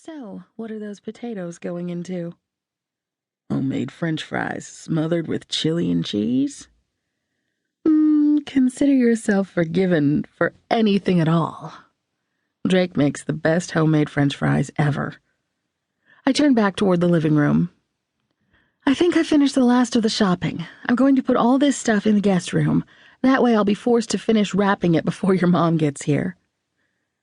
So, what are those potatoes going into? Homemade French fries smothered with chili and cheese? Consider yourself forgiven for anything at all. Drake makes the best homemade French fries ever. I turned back toward the living room. I think I finished the last of the shopping. I'm going to put all this stuff in the guest room. That way I'll be forced to finish wrapping it before your mom gets here.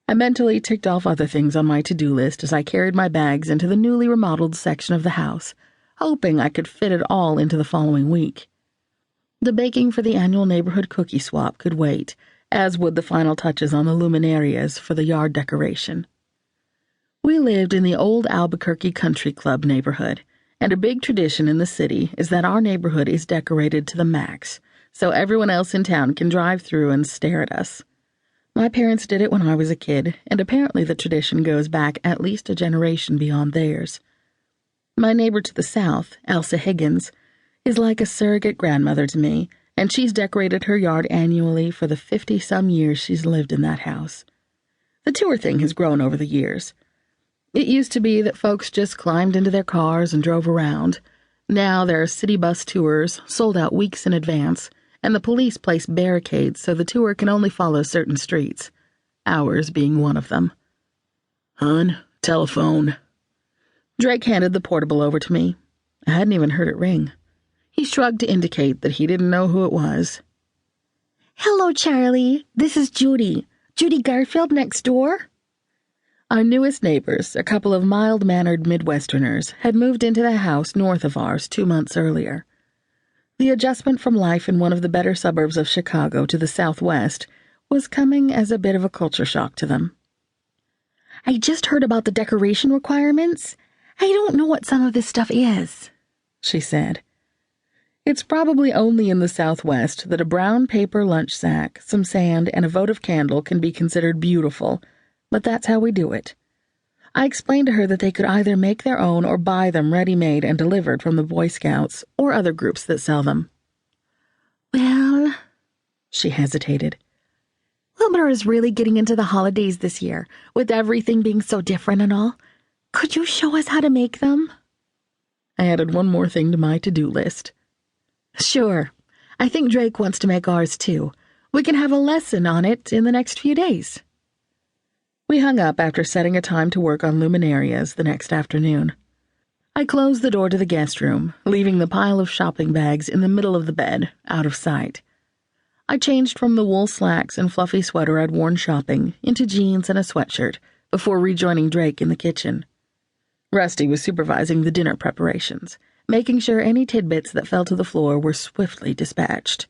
I mentally ticked off other things on my to-do list as I carried my bags into the newly remodeled section of the house, hoping I could fit it all into the following week. The baking for the annual neighborhood cookie swap could wait, as would the final touches on the luminarias for the yard decoration. We lived in the old Albuquerque Country Club neighborhood, and a big tradition in the city is that our neighborhood is decorated to the max, so everyone else in town can drive through and stare at us. My parents did it when I was a kid, and apparently the tradition goes back at least a generation beyond theirs. My neighbor to the south, Elsa Higgins, is like a surrogate grandmother to me, and she's decorated her yard annually for the 50-some years she's lived in that house. The tour thing has grown over the years. It used to be that folks just climbed into their cars and drove around. Now there are city bus tours, sold out weeks in advance, and the police place barricades so the tour can only follow certain streets, ours being one of them. Hun, telephone. Drake handed the portable over to me. I hadn't even heard it ring. He shrugged to indicate that he didn't know who it was. Hello, Charlie. This is Judy. Judy Garfield next door? Our newest neighbors, a couple of mild-mannered Midwesterners, had moved into the house north of ours 2 months earlier. The adjustment from life in one of the better suburbs of Chicago to the southwest was coming as a bit of a culture shock to them. I just heard about the decoration requirements. I don't know what some of this stuff is, she said. It's probably only in the Southwest that a brown paper lunch sack, some sand, and a votive candle can be considered beautiful, but that's how we do it. I explained to her that they could either make their own or buy them ready-made and delivered from the Boy Scouts or other groups that sell them. Well, she hesitated. Wilbur is really getting into the holidays this year, with everything being so different and all. Could you show us how to make them? I added one more thing to my to-do list. Sure. I think Drake wants to make ours, too. We can have a lesson on it in the next few days. We hung up after setting a time to work on luminarias the next afternoon. I closed the door to the guest room, leaving the pile of shopping bags in the middle of the bed, out of sight. I changed from the wool slacks and fluffy sweater I'd worn shopping into jeans and a sweatshirt before rejoining Drake in the kitchen. Rusty was supervising the dinner preparations, making sure any tidbits that fell to the floor were swiftly dispatched.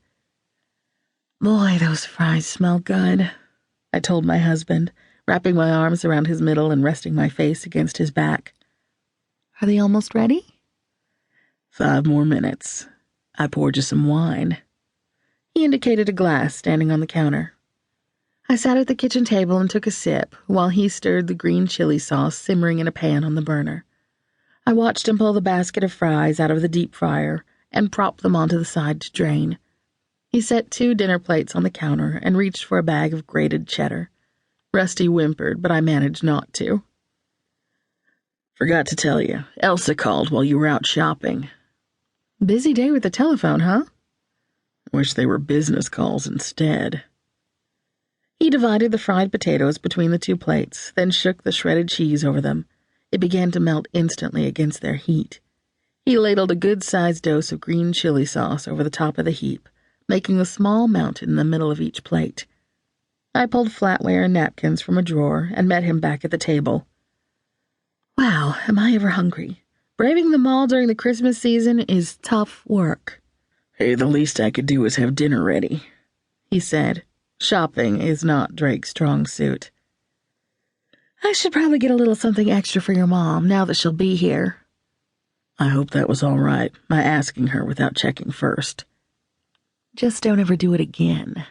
Boy, those fries smell good, I told my husband, wrapping my arms around his middle and resting my face against his back. Are they almost ready? 5 more minutes. I poured you some wine. He indicated a glass standing on the counter. I sat at the kitchen table and took a sip while he stirred the green chili sauce simmering in a pan on the burner. I watched him pull the basket of fries out of the deep fryer and prop them onto the side to drain. He set 2 dinner plates on the counter and reached for a bag of grated cheddar. Rusty whimpered, but I managed not to. Forgot to tell you, Elsa called while you were out shopping. Busy day with the telephone, huh? Wish they were business calls instead. He divided the fried potatoes between the 2 plates, then shook the shredded cheese over them. It began to melt instantly against their heat. He ladled a good-sized dose of green chili sauce over the top of the heap, making a small mountain in the middle of each plate. I pulled flatware and napkins from a drawer and met him back at the table. Wow, am I ever hungry. Braving the mall during the Christmas season is tough work. Hey, the least I could do is have dinner ready, he said. Shopping is not Drake's strong suit. I should probably get a little something extra for your mom now that she'll be here. I hope that was all right, my asking her without checking first. Just don't ever do it again,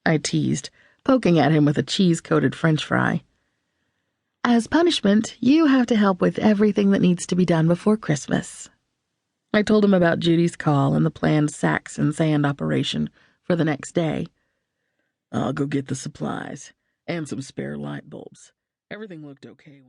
I teased, poking at him with a cheese-coated French fry. As punishment, you have to help with everything that needs to be done before Christmas. I told him about Judy's call and the planned sacks and sand operation for the next day. I'll go get the supplies and some spare light bulbs. Everything looked okay.